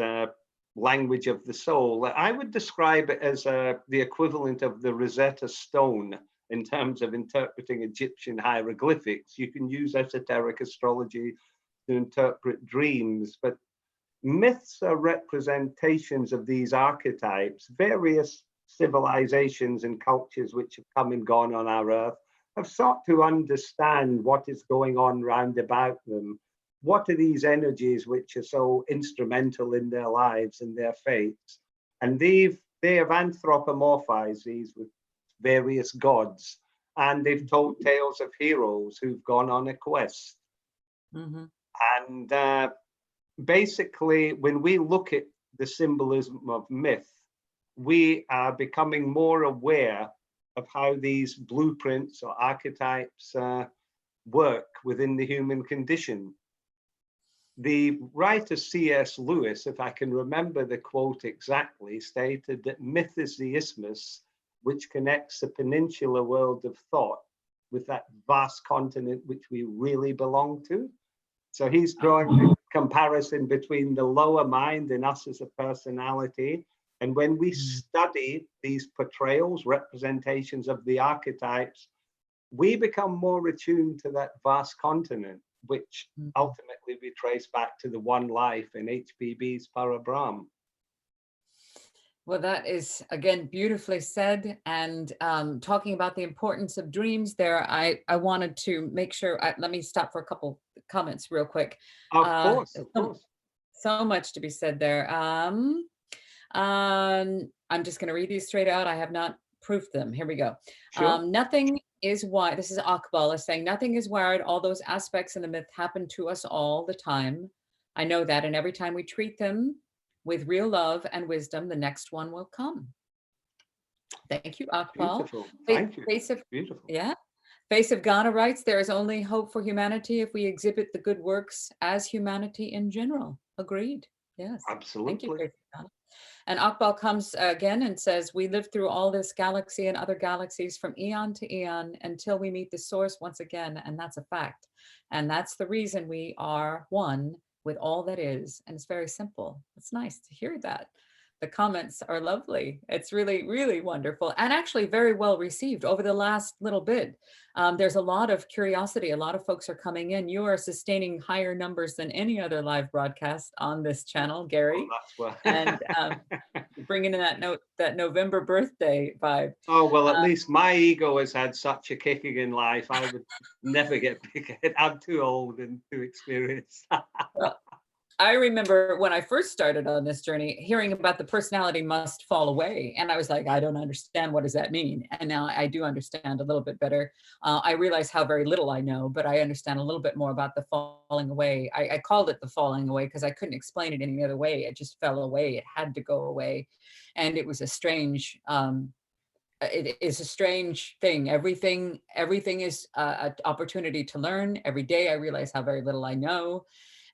language of the soul. I would describe it as the equivalent of the Rosetta Stone in terms of interpreting Egyptian hieroglyphics. You can use esoteric astrology to interpret dreams, but myths are representations of these archetypes. Various civilizations and cultures which have come and gone on our earth have sought to understand what is going on round about them. What are these energies which are so instrumental in their lives and their fates? And they have anthropomorphized these with various gods, and they've told tales of heroes who've gone on a quest. And basically, when we look at the symbolism of myth, we are becoming more aware of how these blueprints or archetypes work within the human condition. The writer C.S. Lewis, if I can remember the quote exactly, stated that myth is the isthmus which connects the peninsular world of thought with that vast continent which we really belong to. So he's drawing the comparison between the lower mind and us as a personality. And when we study these portrayals, representations of the archetypes, we become more attuned to that vast continent, which ultimately we trace back to the one life in HPB's Parabrahm.
Well, that is, again, beautifully said. And talking about the importance of dreams there, I wanted to make sure, let me stop for a couple comments real quick.
Of course.
So much to be said there. I'm just going to read these straight out. I have not proofed them. Here we go.
Sure.
Nothing is why, this is Akbal is saying, nothing is wired. All those aspects in the myth happen to us all the time. I know that. And every time we treat them with real love and wisdom, the next one will come. Thank you, Akbal.
Beautiful. Thank you. Beautiful.
Yeah. Face of Ghana writes, there is only hope for humanity if we exhibit the good works as humanity in general. Agreed. Yes.
Absolutely.
Thank you, Face of Ghana. And Akbal comes again and says, we live through all this galaxy and other galaxies from eon to eon until we meet the source once again. And that's a fact. And that's the reason we are one with all that is. And it's very simple. It's nice to hear that. The comments are lovely. It's really, really wonderful and actually very well received over the last little bit. There's a lot of curiosity. A lot of folks are coming in. You are sustaining higher numbers than any other live broadcast on this channel, Gary. And bringing in that November birthday vibe.
Oh, well, at least my ego has had such a kicking in life. I would never get big. I'm too old and too experienced.
Well, I remember when I first started on this journey, hearing about the personality must fall away. And I was like, I don't understand. What does that mean? And now I do understand a little bit better. I realize how very little I know, but I understand a little bit more about the falling away. I called it the falling away because I couldn't explain it any other way. It just fell away. It had to go away. And it was a strange, it is a strange thing. Everything is an opportunity to learn. Every day I realize how very little I know.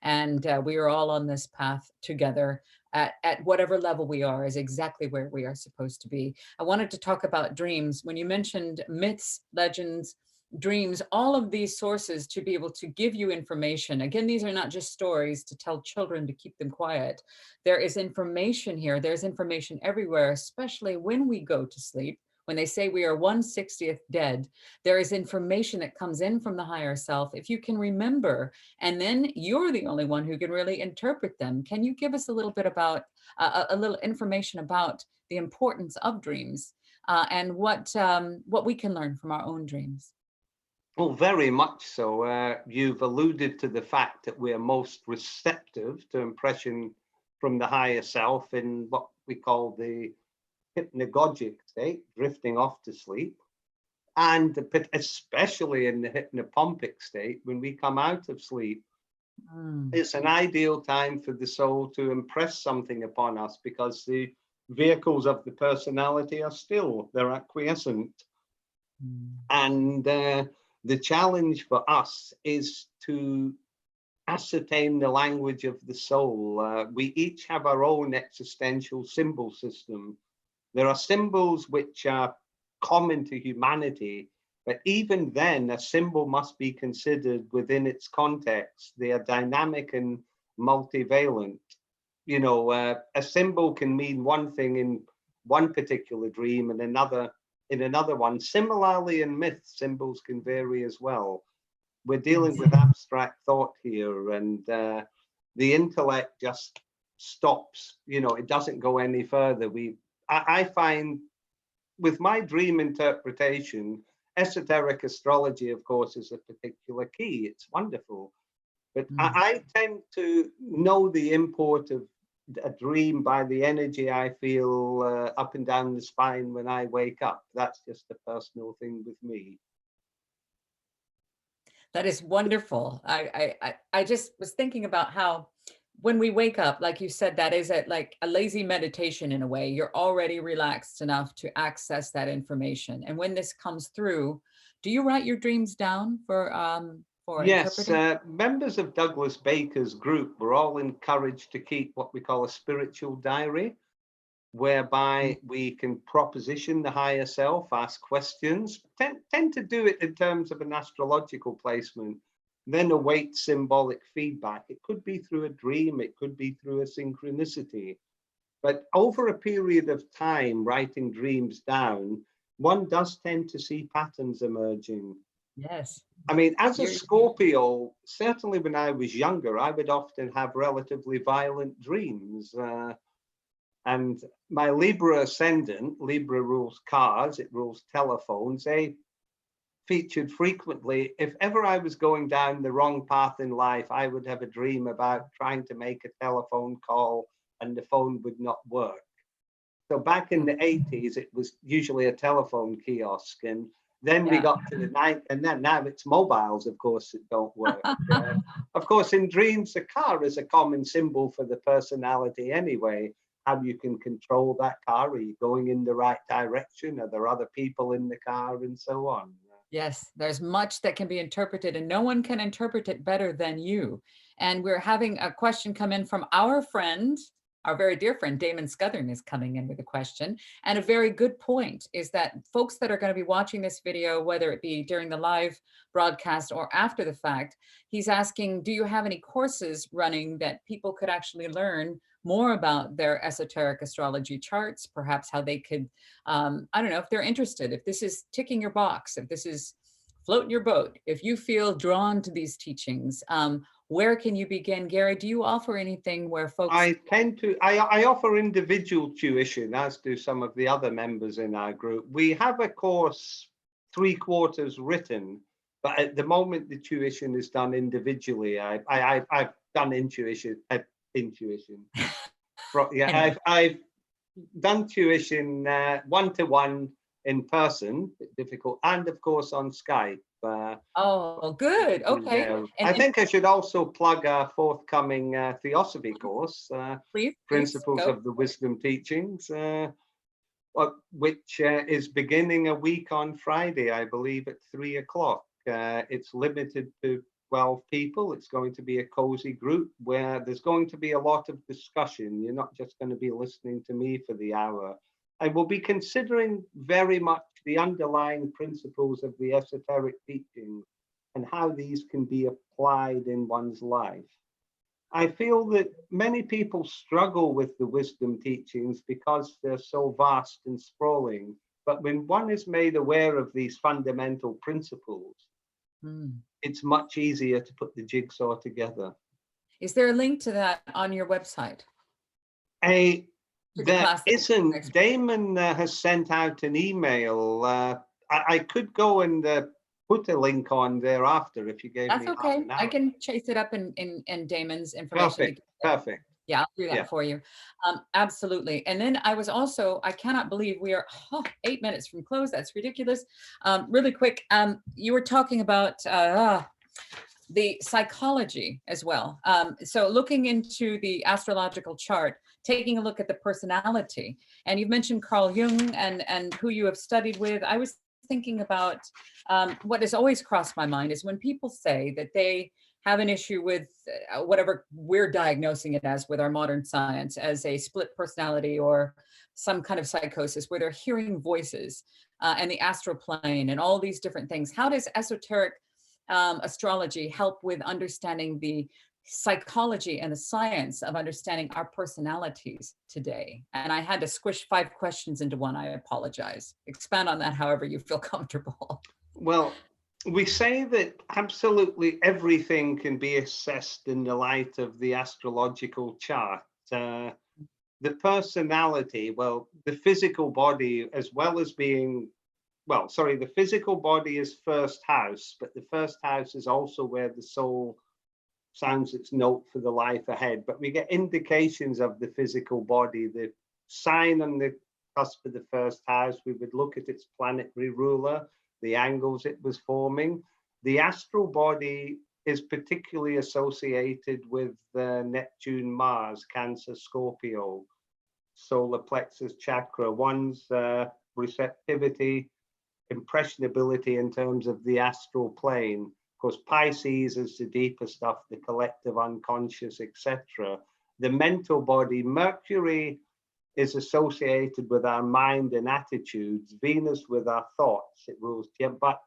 And we are all on this path together at whatever level we are is exactly where we are supposed to be. I wanted to talk about dreams. When you mentioned myths, legends, dreams, all of these sources to be able to give you information. Again, these are not just stories to tell children to keep them quiet. There is information here. There's information everywhere, especially when we go to sleep. When they say we are 1/60th dead, there is information that comes in from the higher self. If you can remember, and then you're the only one who can really interpret them. Can you give us a little bit about, a little information about the importance of dreams and what we can learn from our own dreams?
Well, very much so. You've alluded to the fact that we're most receptive to impression from the higher self in what we call the hypnagogic state, drifting off to sleep, but especially in the hypnopompic state, when we come out of sleep, it's an ideal time for the soul to impress something upon us, because the vehicles of the personality are still, they're acquiescent. And the challenge for us is to ascertain the language of the soul. We each have our own existential symbol system. There are symbols which are common to humanity, but even then, a symbol must be considered within its context. They are dynamic and multivalent. You know, a symbol can mean one thing in one particular dream and another in another one. Similarly, in myth, symbols can vary as well. We're dealing with abstract thought here, and the intellect just stops. You know, it doesn't go any further. I find with my dream interpretation, esoteric astrology, of course, is a particular key. It's wonderful. But I tend to know the import of a dream by the energy I feel up and down the spine when I wake up. That's just a personal thing with me.
That is wonderful. I just was thinking about how when we wake up, like you said, that is like a lazy meditation in a way. You're already relaxed enough to access that information. And when this comes through, do you write your dreams down for
Yes,
interpreting?
members of Douglas Baker's group were all encouraged to keep what we call a spiritual diary, whereby we can proposition the higher self, ask questions, tend to do it in terms of an astrological placement, then await symbolic feedback. It could be through a dream, it could be through a synchronicity. But over a period of time, writing dreams down, one does tend to see patterns emerging.
Yes.
I mean, as a Scorpio, certainly when I was younger, I would often have relatively violent dreams. And my Libra ascendant, Libra rules cars, it rules telephones, they featured frequently. If ever I was going down the wrong path in life, I would have a dream about trying to make a telephone call and the phone would not work. So back in the 80s, it was usually a telephone kiosk. And then we got to the night, and then now it's mobiles, of course, that don't work. Of course, in dreams, a car is a common symbol for the personality anyway. How you can control that car. Are you going in the right direction? Are there other people in the car, and so on?
Yes, there's much that can be interpreted, and no one can interpret it better than you. And we're having a question come in from our friend, our very dear friend, Damon Scuthern is coming in with a question. And a very good point is that folks that are going to be watching this video, whether it be during the live broadcast or after the fact, he's asking, do you have any courses running that people could actually learn more about their esoteric astrology charts, perhaps how they could, I don't know, if they're interested, if this is ticking your box, if this is floating your boat, if you feel drawn to these teachings, where can you begin? Gary, do you offer anything where folks...
I offer individual tuition, as do some of the other members in our group. We have a course 3/4 written, but at the moment the tuition is done individually. I've done intuition. Yeah, I've done tuition one-to-one in person, difficult, and of course on Skype.
Oh, good. Okay.
I think I should also plug our forthcoming Theosophy course,
please,
Principles of the Wisdom Teachings, which is beginning a week on Friday, I believe, at 3 o'clock. It's limited to 12 people. It's going to be a cozy group where there's going to be a lot of discussion. You're not just going to be listening to me for the hour. I will be considering very much the underlying principles of the esoteric teachings and how these can be applied in one's life. I feel that many people struggle with the wisdom teachings because they're so vast and sprawling. But when one is made aware of these fundamental principles, it's much easier to put the jigsaw together.
Is there a link to that on your website?
There isn't. Damon has sent out an email. I could go and put a link on thereafter if you gave me.
That's okay. I can chase it up in Damon's information.
Perfect.
Yeah, I'll do
Yeah.
that for you. Absolutely. And then I cannot believe we are 8 minutes from close. That's ridiculous. Really quick, you were talking about the psychology as well. So looking into the astrological chart, taking a look at the personality, and you've mentioned Carl Jung and who you have studied with. I was thinking about what has always crossed my mind is when people say that they have an issue with whatever we're diagnosing it as with our modern science as a split personality or some kind of psychosis where they're hearing voices and the astral plane and all these different things. How does esoteric astrology help with understanding the psychology and the science of understanding our personalities today? And I had to squish 5 questions into one. I apologize. Expand on that however you feel comfortable.
Well, we say that absolutely everything can be assessed in the light of the astrological chart. The personality, well, the physical body, as well as being, well, sorry, the physical body is first house, but the first house is also where the soul sounds its note for the life ahead. But we get indications of the physical body, the sign on the cusp of the first house. We would look at its planetary ruler, the angles it was forming. The astral body is particularly associated with Neptune, Mars, Cancer, Scorpio, solar plexus chakra. One's receptivity, impressionability in terms of the astral plane. Of course, Pisces is the deeper stuff, the collective unconscious, etc. The mental body, Mercury is associated with our mind and attitudes, Venus with our thoughts. It rules, but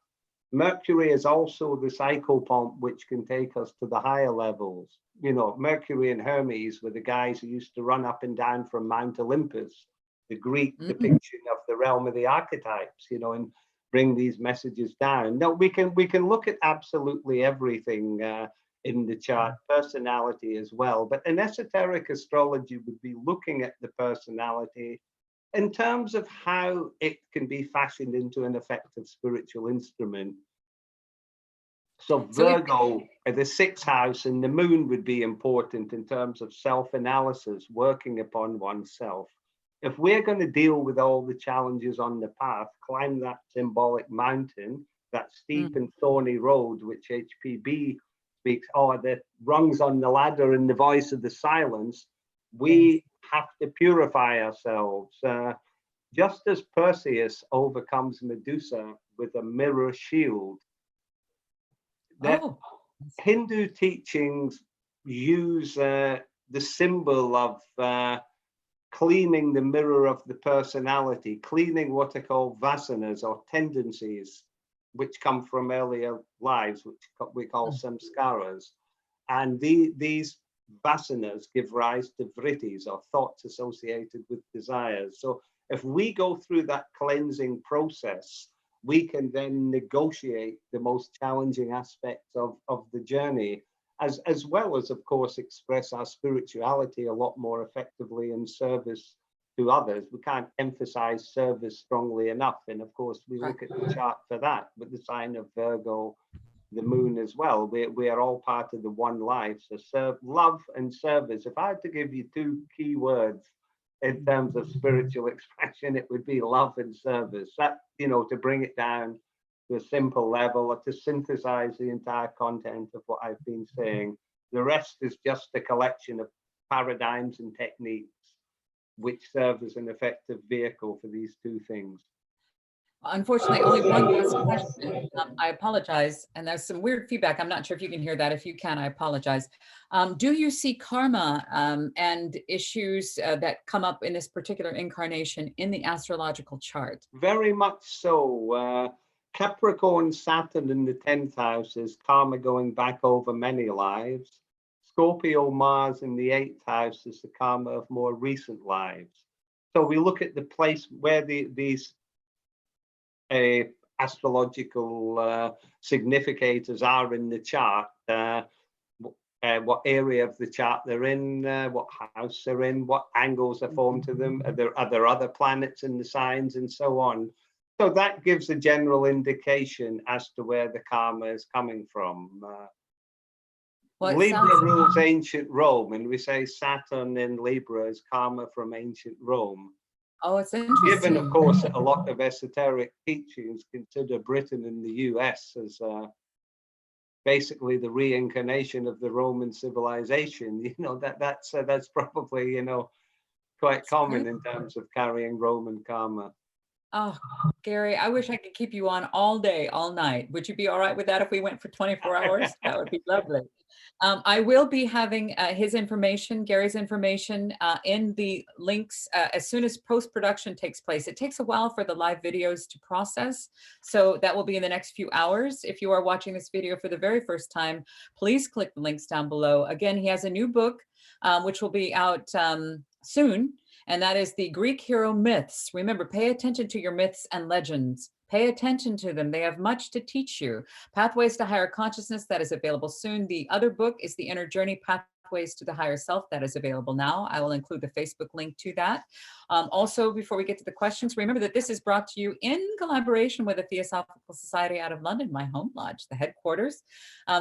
Mercury is also the psychopomp, which can take us to the higher levels. You know, Mercury and Hermes were the guys who used to run up and down from Mount Olympus, the Greek depiction of the realm of the archetypes, you know, and bring these messages down. No, we can look at absolutely everything in the chart, personality as well. But an esoteric astrology would be looking at the personality in terms of how it can be fashioned into an effective spiritual instrument. So Virgo, the 6th house, and the moon would be important in terms of self-analysis, working upon oneself. If we're going to deal with all the challenges on the path, climb that symbolic mountain, that steep and thorny road, which HPB speaks, or the rungs on the ladder in the voice of the silence, we have to purify ourselves. Just as Perseus overcomes Medusa with a mirror shield, that Hindu teachings use the symbol of cleaning the mirror of the personality, cleaning what are called vasanas or tendencies, which come from earlier lives, which we call samskaras. And these vasanas give rise to vrittis, or thoughts associated with desires. So if we go through that cleansing process, we can then negotiate the most challenging aspects of the journey, as well as, of course, express our spirituality a lot more effectively in service to others. We can't emphasize service strongly enough. And of course, we look at the chart for that with the sign of Virgo, the moon as well. We are all part of the one life. So love and service. If I had to give you 2 key words in terms of spiritual expression, it would be love and service. That, you know, to bring it down to a simple level, or to synthesize the entire content of what I've been saying. The rest is just a collection of paradigms and techniques which serve as an effective vehicle for these 2 things.
Unfortunately, only one last question. I apologize. And there's some weird feedback. I'm not sure if you can hear that. If you can, I apologize. Do you see karma and issues that come up in this particular incarnation in the astrological chart?
Very much so. Capricorn, Saturn in the 10th house is karma going back over many lives. Scorpio, Mars in the 8th house is the karma of more recent lives. So we look at the place where these astrological significators are in the chart, what area of the chart they're in, what house they're in, what angles are formed to them, are there other planets in the signs, and so on. So that gives a general indication as to where the karma is coming from.
Well, it
Libra
sounds,
rules ancient Rome, and we say Saturn in Libra is karma from ancient Rome.
oh, it's
Given, of
interesting.
course, that a lot of esoteric teachings consider Britain and the US as basically the reincarnation of the Roman civilization, that's probably, quite common in terms of carrying Roman karma.
Oh, Gary, I wish I could keep you on all day, all night. Would you be all right with that if we went for 24 hours? That would be lovely. I will be having his information, Gary's information, in the links as soon as post-production takes place. It takes a while for the live videos to process, so that will be in the next few hours. If you are watching this video for the very first time, please click the links down below. Again, he has a new book, which will be out soon, and that is the Greek hero myths. Remember, pay attention to your myths and legends. Pay attention to them. They have much to teach you. Pathways to Higher Consciousness, that is available soon. The other book is The Inner Journey, Pathways to the Higher Self, that is available now. I will include the Facebook link to that. Also, before we get to the questions, remember that this is brought to you in collaboration with the Theosophical Society out of London, my home lodge, the headquarters.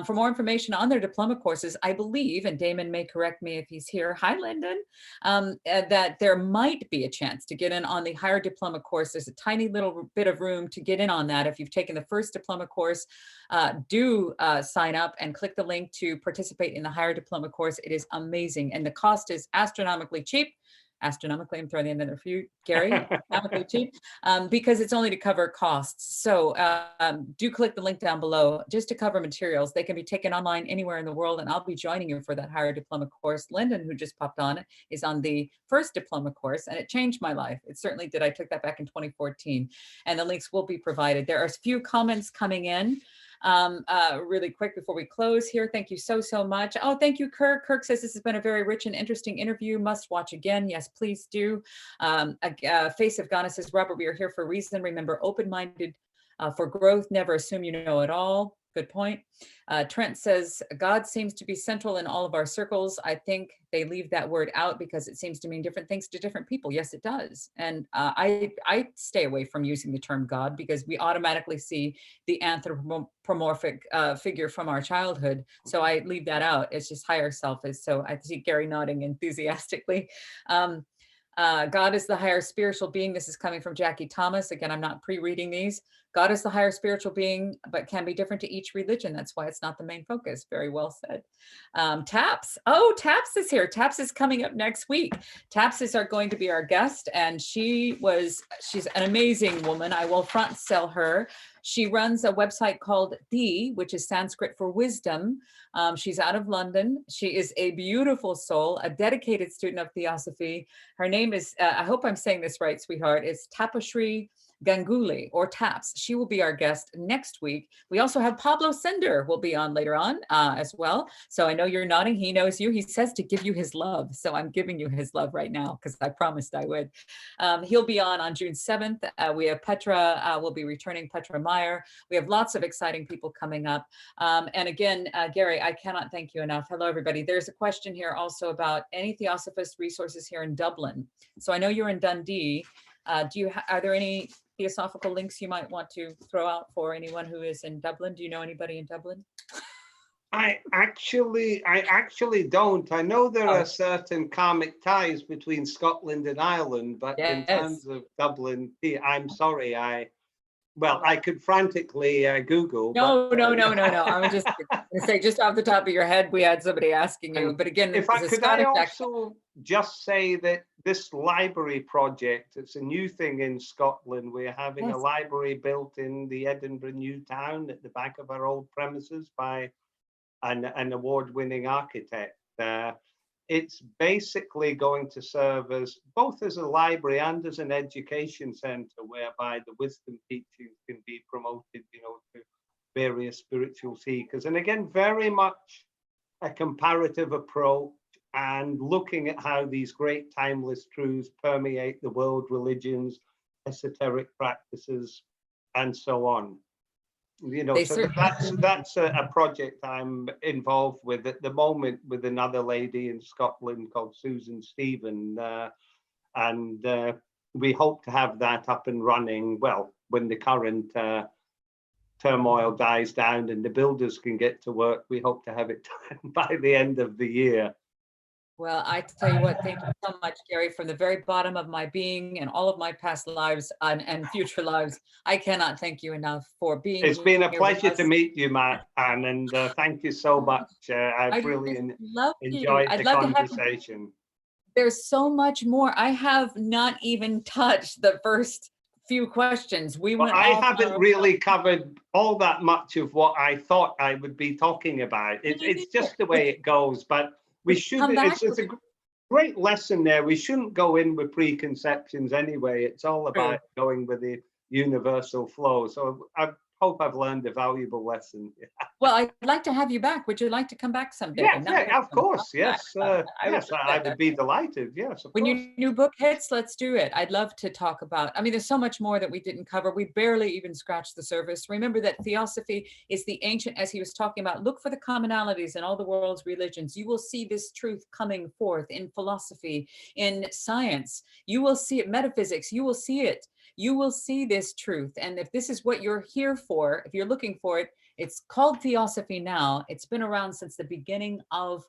For more information on their diploma courses, I believe, and Damon may correct me if he's here, hi Lyndon, that there might be a chance to get in on the higher diploma course. There's a tiny little bit of room to get in on that. If you've taken the first diploma course, do sign up and click the link to participate in the higher diploma course. It is amazing, and the cost is astronomically cheap. Astronomically, I'm throwing in there for you, Gary, astronomically cheap, because it's only to cover costs. So do click the link down below just to cover materials. They can be taken online anywhere in the world, and I'll be joining you for that higher diploma course. Lyndon, who just popped on, is on the first diploma course, and it changed my life. It certainly did. I took that back in 2014, and the links will be provided. There are a few comments coming in. Really quick before we close here. Thank you so much. Oh, thank you, Kirk. Kirk says this has been a very rich and interesting interview. Must watch again. Yes, please do. Face of Ghana says, Robert, we are here for a reason. Remember, open-minded for growth. Never assume you know it all. Good point. Trent says, God seems to be central in all of our circles. I think they leave that word out because it seems to mean different things to different people. Yes, it does. And I stay away from using the term God because we automatically see the anthropomorphic figure from our childhood. So I leave that out. It's just higher self. So I see Gary nodding enthusiastically. God is the higher spiritual being. This is coming from Jackie Thomas. Again, I'm not pre-reading these. God is the higher spiritual being, but can be different to each religion. That's why it's not the main focus. Very well said. Taps. Oh, Taps is here. Taps is coming up next week. Taps is going to be our guest, and she's an amazing woman. I will front sell her. She runs a website called which is Sanskrit for wisdom. She's out of London. She is a beautiful soul, a dedicated student of Theosophy. Her name is, I hope I'm saying this right, sweetheart, it's Tapashri Ganguly, or Taps. She will be our guest next week. We also have Pablo Sender will be on later on as well. So I know you're nodding. He knows you. He says to give you his love. So I'm giving you his love right now because I promised I would. He'll be on June 7th. We have Petra, will be returning, Petra Meyer. We have lots of exciting people coming up. And again, Gary, I cannot thank you enough. Hello, everybody. There's a question here also about any Theosophist resources here in Dublin. So I know you're in Dundee. Are there any Theosophical links you might want to throw out for anyone who is in Dublin? Do you know anybody in Dublin?
I actually don't. I know there are certain karmic ties between Scotland and Ireland, but in terms of Dublin, I'm sorry, I could frantically Google.
No. I was just going to say, just off the top of your head, we had somebody asking you. But again,
if I could, I also just say that this library project, it's a new thing in Scotland. We're having a library built in the Edinburgh New Town at the back of our old premises by an award-winning architect. It's basically going to serve as both as a library and as an education center whereby the wisdom teachings can be promoted, to various spiritual seekers. And again, very much a comparative approach and looking at how these great timeless truths permeate the world religions, esoteric practices, and so on. So that's a project I'm involved with at the moment with another lady in Scotland called Susan Stephen, and we hope to have that up and running, well, when the current turmoil dies down and the builders can get to work, we hope to have it done by the end of the year.
Well, I tell you what, thank you so much, Gary, from the very bottom of my being and all of my past lives and future lives. I cannot thank you enough for being here.
It's been a pleasure to meet you, Matt, and thank you so much. I've really enjoyed the conversation.
There's so much more. I have not even touched the first few questions.
I haven't really covered all that much of what I thought I would be talking about. It's just the way it goes, but we should, it's a great lesson there. We shouldn't go in with preconceptions anyway. It's all about going with the universal flow. So I hope I've learned a valuable lesson.
Well, I'd like to have you back. Would you like to come back someday?
Yeah, of course. Yes. Yes, I would be delighted. Yes, of
when
course.
your new book hits, let's do it. I'd love to talk about, I mean, there's so much more that we didn't cover. We barely even scratched the surface. Remember that Theosophy is the ancient, as he was talking about, look for the commonalities in all the world's religions. You will see this truth coming forth in philosophy, in science. You will see it, metaphysics, you will see it. You will see this truth. And if this is what you're here for, if you're looking for it, it's called Theosophy now. It's been around since the beginning of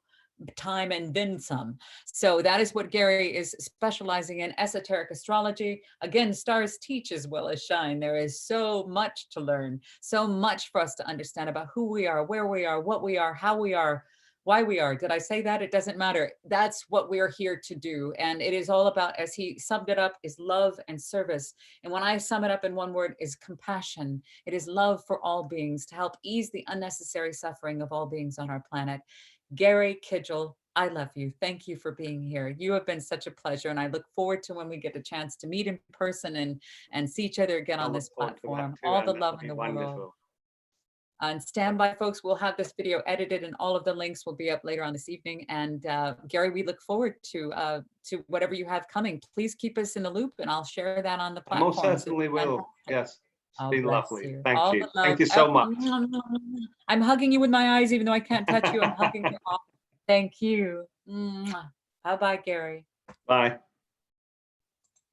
time and then some. So that is what Gary is specializing in, esoteric astrology. Again, stars teach as well as shine. There is so much to learn, so much for us to understand about who we are, where we are, what we are, how we are, why we are. Did I say that? It doesn't matter. That's what we're here to do. And it is all about, as he summed it up, is love and service. And when I sum it up in one word, is compassion. It is love for all beings to help ease the unnecessary suffering of all beings on our planet. Gary Kidgell, I love you. Thank you for being here. You have been such a pleasure. And I look forward to when we get a chance to meet in person and see each other again on this platform. All the love in the world. And stand by, folks. We'll have this video edited and all of the links will be up later on this evening. And Gary, we look forward to whatever you have coming. Please keep us in the loop and I'll share that on the platform.
Most certainly will. Yes. It's been lovely.
You.
Thank you. Thank you so much.
I'm hugging you with my eyes, even though I can't touch you. I'm hugging you off. Thank you. Bye-bye, Gary.
Bye.